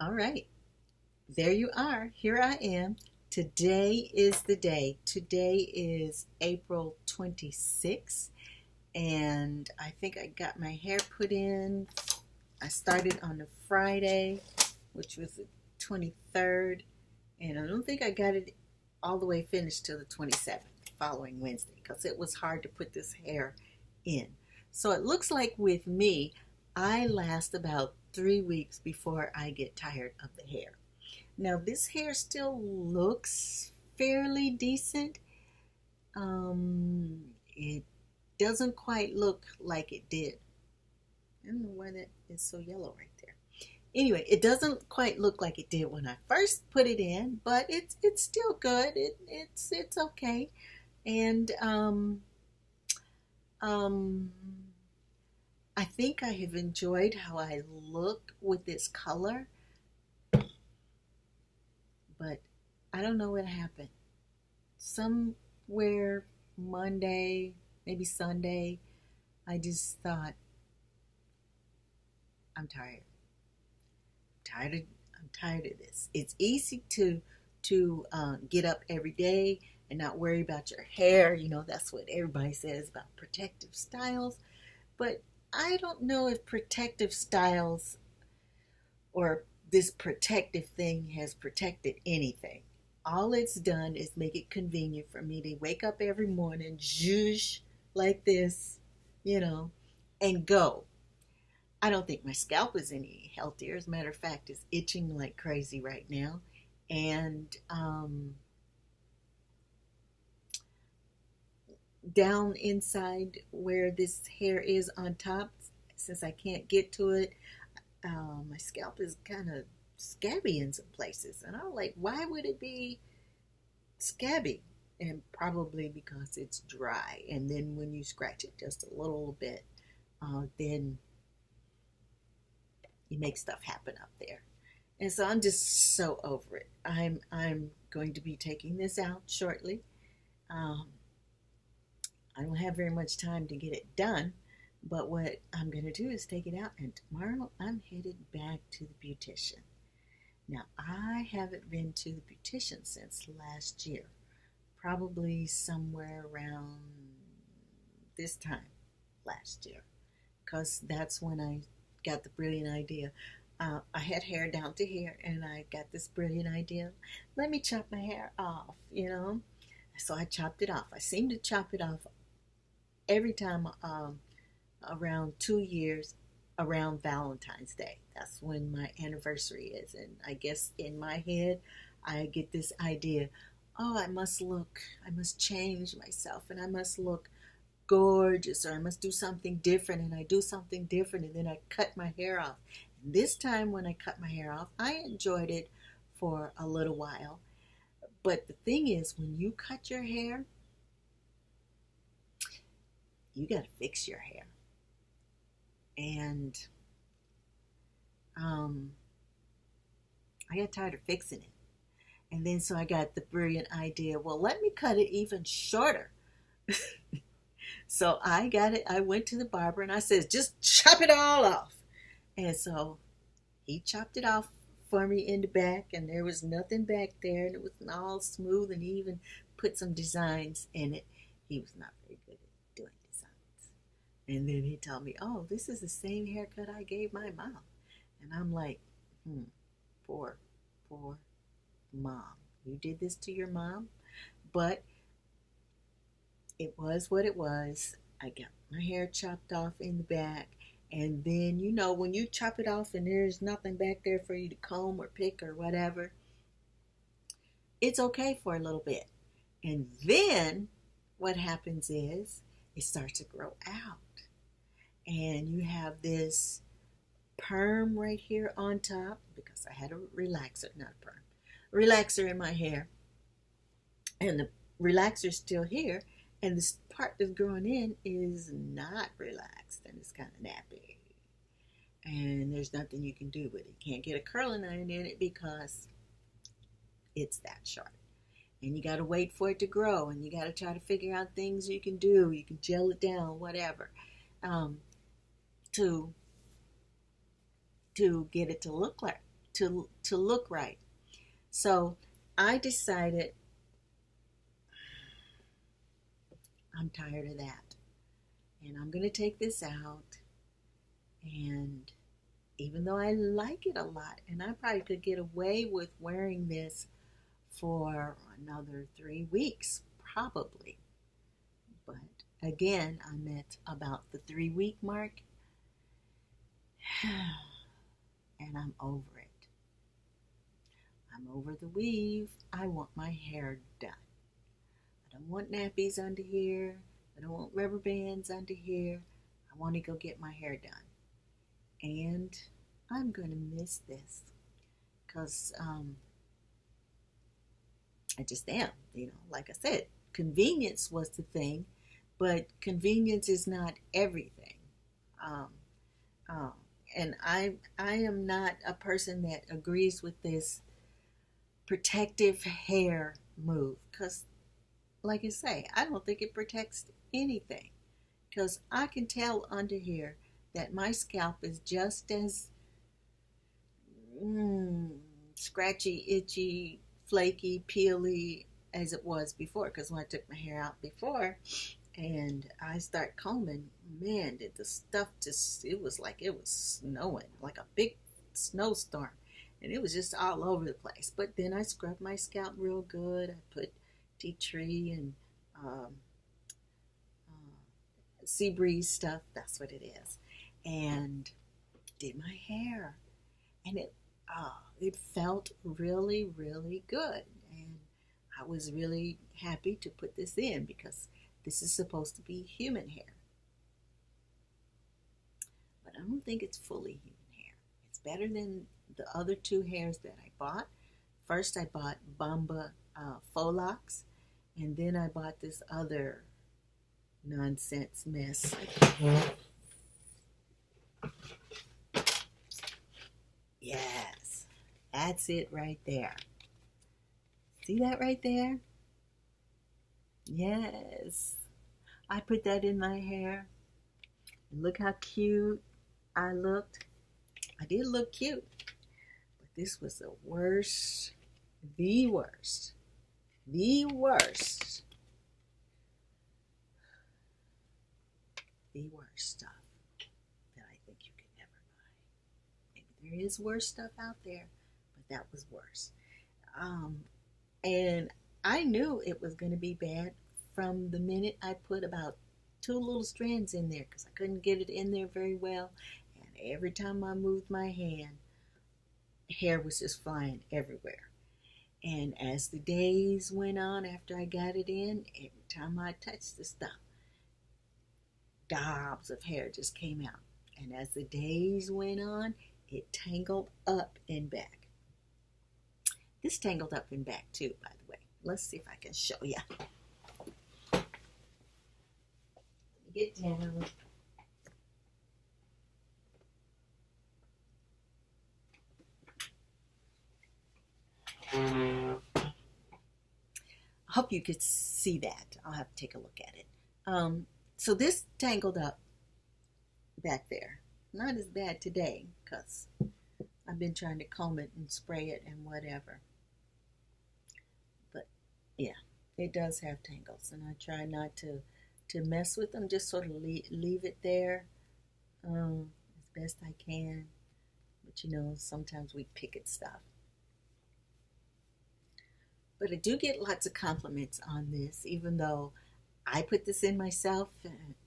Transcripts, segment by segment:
All right, there you are. Here I am. Today is the day. Today is April 26th, and I think I got my hair put in. I started on a Friday, which was the 23rd, and I don't think I got it all the way finished till the 27th, following Wednesday, because it was hard to put this hair in. So it looks like with me, I last about 3 weeks before I get tired of the hair. Now this hair still looks fairly decent. It doesn't quite look like it did. I don't know why that is so yellow right there. Anyway, it doesn't quite look like it did when I first put it in, but it's still good. It's okay. And um, I think I have enjoyed how I look with this color, but I don't know what happened. Somewhere Monday, maybe Sunday, I just thought, I'm tired. I'm tired of this. It's easy to get up every day and not worry about your hair. You know, that's what everybody says about protective styles. But I don't know if protective styles or this protective thing has protected anything. All it's done is make it convenient for me to wake up every morning, zhoosh, like this, you know, and go. I don't think my scalp is any healthier. As a matter of fact, it's itching like crazy right now. And down inside where this hair is on top, since I can't get to it, my scalp is kind of scabby in some places. And I'm like, why would it be scabby? And probably because it's dry. And then when you scratch it just a little bit, then you make stuff happen up there. And so I'm just so over it. I'm going to be taking this out shortly. Um, I don't have very much time to get it done, but what I'm going to do is take it out, and tomorrow I'm headed back to the beautician. Now, I haven't been to the beautician since last year, probably somewhere around this time last year, because that's when I got the brilliant idea. I had hair down to here, and I got this brilliant idea. Let me chop my hair off, you know. So I chopped it off. I seem to chop it off every time around 2 years around Valentine's Day. That's when my anniversary is. And I guess in my head, I get this idea, oh, I must change myself, and I must look gorgeous, or I must do something different, and I do something different, and then I cut my hair off. And this time when I cut my hair off, I enjoyed it for a little while. But the thing is, when you cut your hair, you got to fix your hair. And I got tired of fixing it. And then so I got the brilliant idea, well, let me cut it even shorter. So I got it. I went to the barber and I said, just chop it all off. And so he chopped it off for me in the back, and there was nothing back there, and it was all smooth, and he even put some designs in it. He was not very good at doing designs. And then he told me, oh, this is the same haircut I gave my mom. And I'm like, poor mom. You did this to your mom? But it was what it was. I got my hair chopped off in the back. And then, you know, when you chop it off and there's nothing back there for you to comb or pick or whatever, it's okay for a little bit. And then what happens is it starts to grow out. And you have this perm right here on top, because I had a relaxer, not a perm, relaxer in my hair. And the relaxer's still here. And this part that's growing in is not relaxed, and it's kind of nappy. And there's nothing you can do with it. You can't get a curling iron in it because it's that short. And you got to wait for it to grow, and you got to try to figure out things you can do. You can gel it down, whatever, to get it to look like to look right. So I decided I'm tired of that. And I'm going to take this out. And even though I like it a lot, and I probably could get away with wearing this for another 3 weeks, probably. But again, I'm at about the 3 week mark. And I'm over it. I'm over the weave. I want my hair done. I don't want nappies under here. I don't want rubber bands under here. I want to go get my hair done. And I'm going to miss this because I just am. Like I said, convenience was the thing, but convenience is not everything. And I am not a person that agrees with this protective hair move because, like I say, I don't think it protects anything because I can tell under here that my scalp is just as scratchy, itchy, flaky, peely as it was before. Because when I took my hair out before and I start combing, man, did the stuff it was like it was snowing, like a big snowstorm. And it was just all over the place. But then I scrubbed my scalp real good. I put tea tree and sea breeze stuff. That's what it is. And did my hair. And it felt really, really good. And I was really happy to put this in because this is supposed to be human hair. But I don't think it's fully human hair. It's better than the other 2 hairs that I bought. First I bought Bamba Faux, and then I bought this other nonsense mess. Yes, that's it right there. See that right there? Yes, I put that in my hair. And look how cute I looked. I did look cute. But this was the worst stuff that I think you could ever buy. Maybe there is worse stuff out there, but that was worse. And I knew it was going to be bad from the minute I put about 2 little strands in there because I couldn't get it in there very well. And every time I moved my hand, hair was just flying everywhere. And as the days went on after I got it in, every time I touched the stuff, gobs of hair just came out. And as the days went on, it tangled up and back. This tangled up and back too, by the way. Let's see if I can show you. Let me get down. I hope you could see that. I'll have to take a look at it. So this tangled up back there. Not as bad today because I've been trying to comb it and spray it and whatever. But yeah, it does have tangles, and I try not to mess with them. Just sort of leave it there as best I can. But sometimes we pick at stuff. But I do get lots of compliments on this, even though I put this in myself.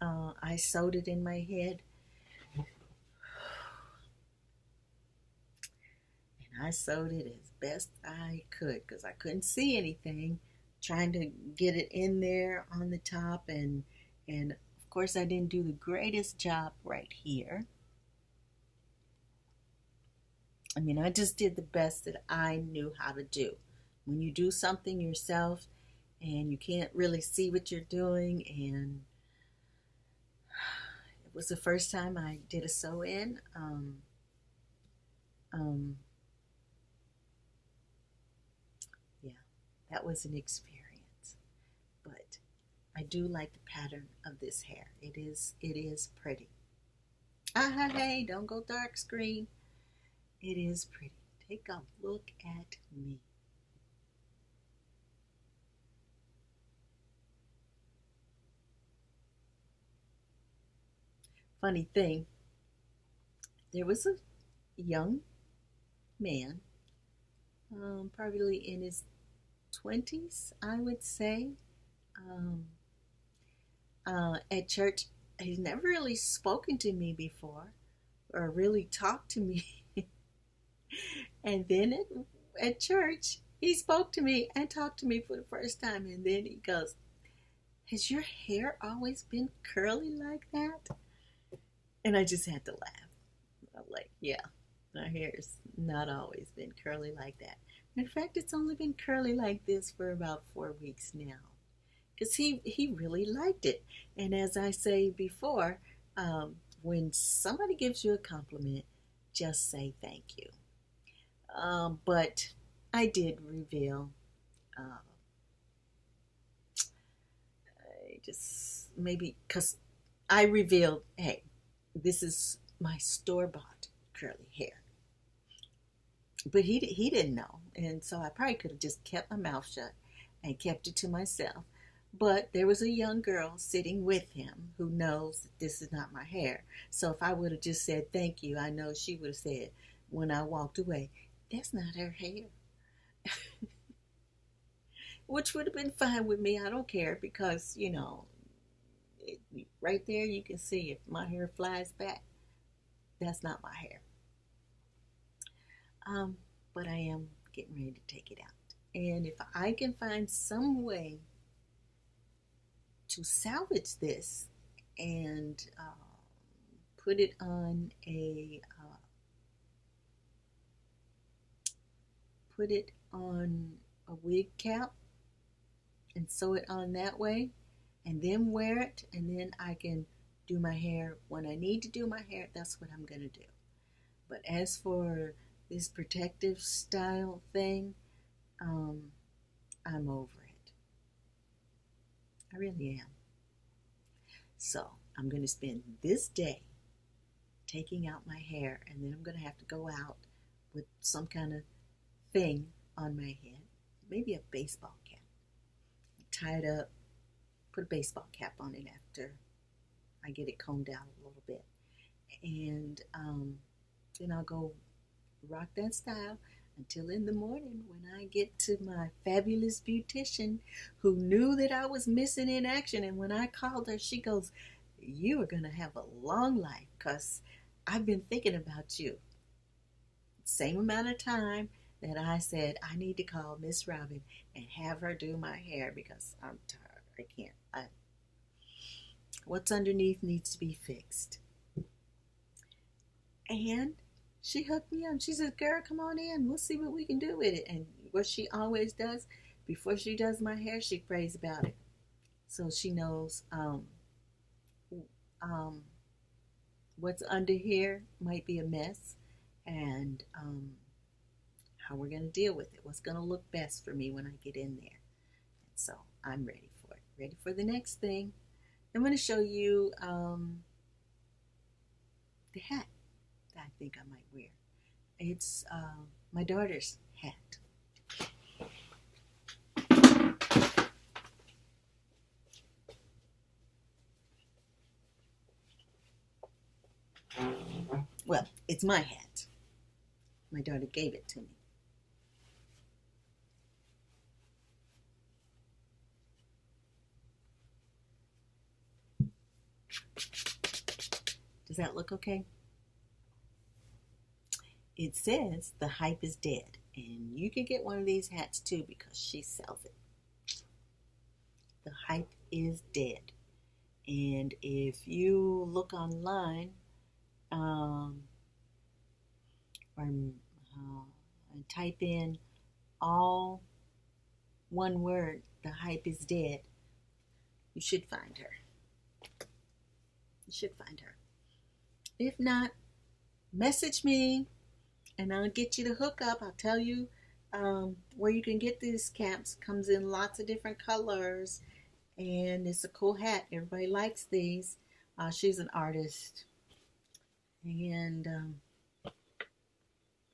I sewed it in my head. And I sewed it as best I could because I couldn't see anything, trying to get it in there on the top. And of course, I didn't do the greatest job right here. I mean, I just did the best that I knew how to do. When you do something yourself and you can't really see what you're doing, and it was the first time I did a sew-in. Yeah, that was an experience. But I do like the pattern of this hair. It is pretty. Hey, don't go dark screen. It is pretty. Take a look at me. Funny thing, there was a young man, probably in his 20s, I would say, um, at church. He's never really spoken to me before or really talked to me. And then at church, he spoke to me and talked to me for the first time. And then he goes, "Has your hair always been curly like that?" And I just had to laugh. I'm like, yeah, my hair's not always been curly like that. In fact, it's only been curly like this for about 4 weeks now. Because he really liked it. And as I say before, when somebody gives you a compliment, just say thank you. But I did reveal, uh, I just maybe because I revealed, hey, this is my store bought curly hair. But he didn't know, and so I probably could have just kept my mouth shut and kept it to myself. But there was a young girl sitting with him who knows that this is not my hair. So if I would have just said thank you, I know she would have said when I walked away, "That's not her hair," which would have been fine with me. I don't care because right there you can see if my hair flies back, that's not my hair. Um, but I am getting ready to take it out. And if I can find some way to salvage this and put it on a wig cap and sew it on that way and then wear it, and then I can do my hair when I need to do my hair. That's what I'm going to do. But as for this protective style thing, I'm over it. I really am. So I'm going to spend this day taking out my hair, and then I'm going to have to go out with some kind of thing on my head, maybe a baseball cap. Tie it up, put a baseball cap on it after I get it combed out a little bit. And then I'll go rock that style until in the morning when I get to my fabulous beautician who knew that I was missing in action. And when I called her, she goes, "You are going to have a long life because I've been thinking about you." Same amount of time that I said I need to call Miss Robin and have her do my hair because I'm tired. I can't. What's underneath needs to be fixed. And she hooked me up. She said, "Girl, come on in. We'll see what we can do with it." And what she always does, before she does my hair, she prays about it. So she knows um, what's under here might be a mess, and how we're going to deal with it. What's going to look best for me when I get in there. And so I'm ready for it. Ready for the next thing. I'm going to show you the hat that I think I might wear. It's my daughter's hat. Well, it's my hat. My daughter gave it to me. Does that look okay? It says the hype is dead, and you can get one of these hats too because she sells it. The hype is dead. And if you look online or type in all one word, the hype is dead, you should find her. You should find her. If not, message me and I'll get you the hookup. I'll tell you where you can get these caps. Comes in lots of different colors, and it's a cool hat. Everybody likes these. She's an artist, and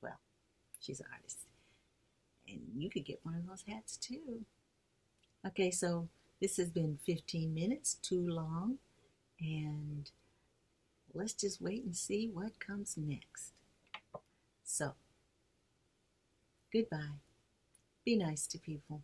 well, She's an artist. And you could get one of those hats too. Okay, so this has been 15 minutes too long, and let's just wait and see what comes next. So, goodbye. Be nice to people.